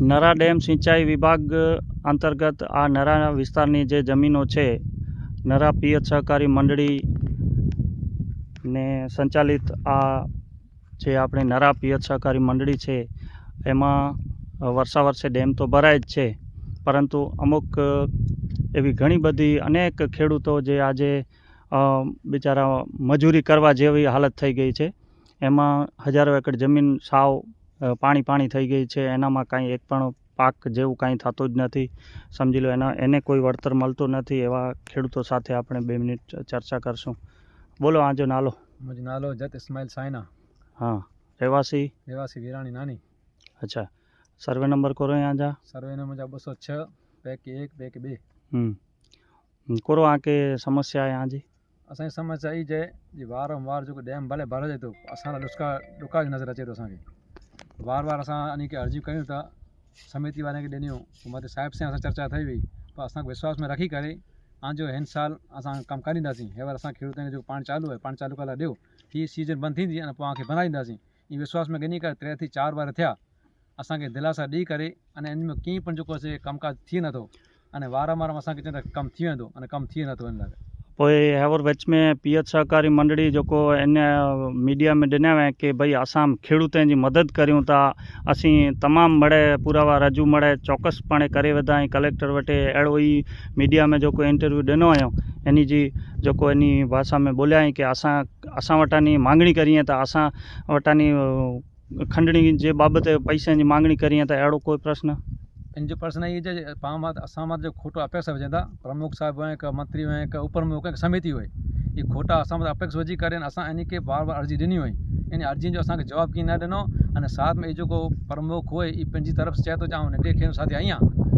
Nara dam સિંચાઈ વિભાગ અંતર્ગત આ નરા વિસ્તારની જે જમીનો છે, નરા પિયત સહકારી મંડળી ને સંચાલિત આ જે આપણે નરા પિયત સહકારી મંડળી છે, એમાં વર્ષે ડેમ તો ભરાય જ છે, પરંતુ અમુક એવી ઘણી બધી અનેક ખેડૂતો જે આજે બિચારા મજૂરી કરવા જેવી હાલત થઈ ગઈ છે. એમાં હજારો એકર જમીન સાવ પાણી થઈ ગઈ છે. એનામાં કાંઈ એક પણ પાક જેવું કાંઈ થતું જ નથી. સમજી લો એને કોઈ વળતર મળતું નથી. એવા ખેડૂતો સાથે આપણે 2 મિનિટ ચર્ચા કરશું. બોલો, આજો નાલો? मुझे नालो जत इस्माइल साइना। हाँ, રહેવાસી वीराणी नानी। अच्छा, सर्वे नंबर करो यहाँ जा? सर्वे नंबर 206 पैक 1 पैक 2 करो। आके समस्या है यहाँ जी? असांजी समस्या ई है जी वारंवार जो डैम भले भरे तो असां ॾुका नज़र अचे तो असांखे बार बार असां इन खे अर्जी कयूं था, समिति वारे खे ॾिनियूं, मत साहिब सां असां चर्चा थी हुई, पर असांखे विश्वास में रखी करे जो हिन साल असां कमु करींदासीं। हे बार असां खेडूतनि खे जो पाणी चालू आहे, पाणी चालू करण ॾियो, हीअ सीज़न बंदि थींदी ऐं पोइ तव्हांखे बनाईंदासीं। ई विश्वास में ॻणी करे 3 थी 4 बार थिया असांखे दिलासा ॾेई करे अने इन में कीअं पण जेको असांखे कमकाज थिए नथो, अने वारंवार असांखे चवंदा कमु थी वेंदो, अने कमु थिए नथो। इन लाइ पोइ हेवर विच में पियत सहकारी मंडળી जेको इन मीडिया में ॾिना हुआ कि भई असां खेडूतनि जी मदद करियूं था, असीं तमामु मड़े पुरावा रजू मड़े चौकसपणे करे विधा आहियूं कलेक्टर वटि। अहिड़ो ई मीडिया में जेको इंटरव्यू ॾिनो हुयो, इन जी जेको इन भाषा में बोलिया आहियूं कि असां वटां मांगणी करीं था, असां वटां खंडणी जे बाबति पैसनि जी मांगणी करीं था। अहिड़ो कोई प्रश्न? इन जो प्रश्न ये है असां मां जो खोटो अपेक्षा विझंदा प्रमुख साहब हुआ, हिकु मंत्री हुआ, हिकु उप प्रमुख, हिकु समिति हुई, ये खोटा असां मां अपेक्षा विझी करे असां इन खे बार बार अर्जी ॾिनी हुई। इन अर्जी जो असांखे जवाब कीअं न ॾिनो, अने साथ में जेको प्रमुख हुए ई पंहिंजी तरफ़ से चए थो जां नंढे खे साथ आई आहियां,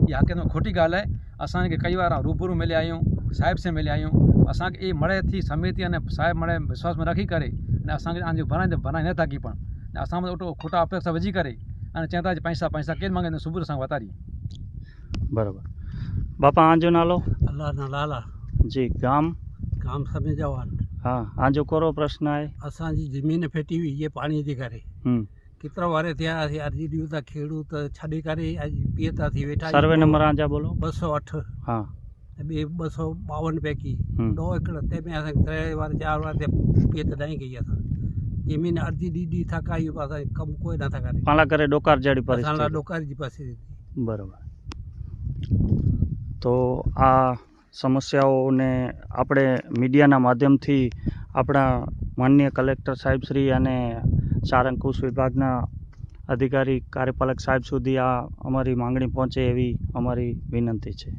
इहा हक़ीक़त में खोटी ॻाल्हि आहे। असांखे कई बार रूबरू मिलिया आहियूं, साहिब से मिलिया आहियूं, असांखे ई मड़े थी समिति अने साहिब मड़े विश्वास में रखी करे अने असांखे तव्हांजो बनाए नथा की पण असां खोटा अपेक्षा विझी करे अने चवंदा पैसा केरु मांगे सुबुह असां वतारी। बराबर। बापा, आजो नालो? अल्लाह ना लाला जी। गाम? गाम समी जवान। हाँ, आजो करो प्रश्न है? असांजी ज़मीन फेटी हुई ये पानी जे करे। केतिरा वारे थिया अर्जी ॾियूं था, खेडूत छॾे करे पीए था थी वेठा। सर्वे नंबर आजा बोलो? 208। हाँ, ॿिए 252 पैकी 2 एकड़ ते में असांखे 3 वारे 4 वारे पीए त ॾाई गई असां ज़मीन अर्जी ॾी था कायूं, असां कमु कोई नथा करे पाला करे डोकार जड़ी परिस्थिति। डोकार जी परिस्थिति। बराबर। तो आ समस्याओने આપણે મીડિયાના માધ્યમથી આપણા માનનીય કલેક્ટર સાહેબશ્રી અને સારંગપુર વિભાગના અધિકારી કાર્યપાલક સાહેબ સુધી આ અમારી માંગણી પહોંચે એવી અમારી વિનંતી છે।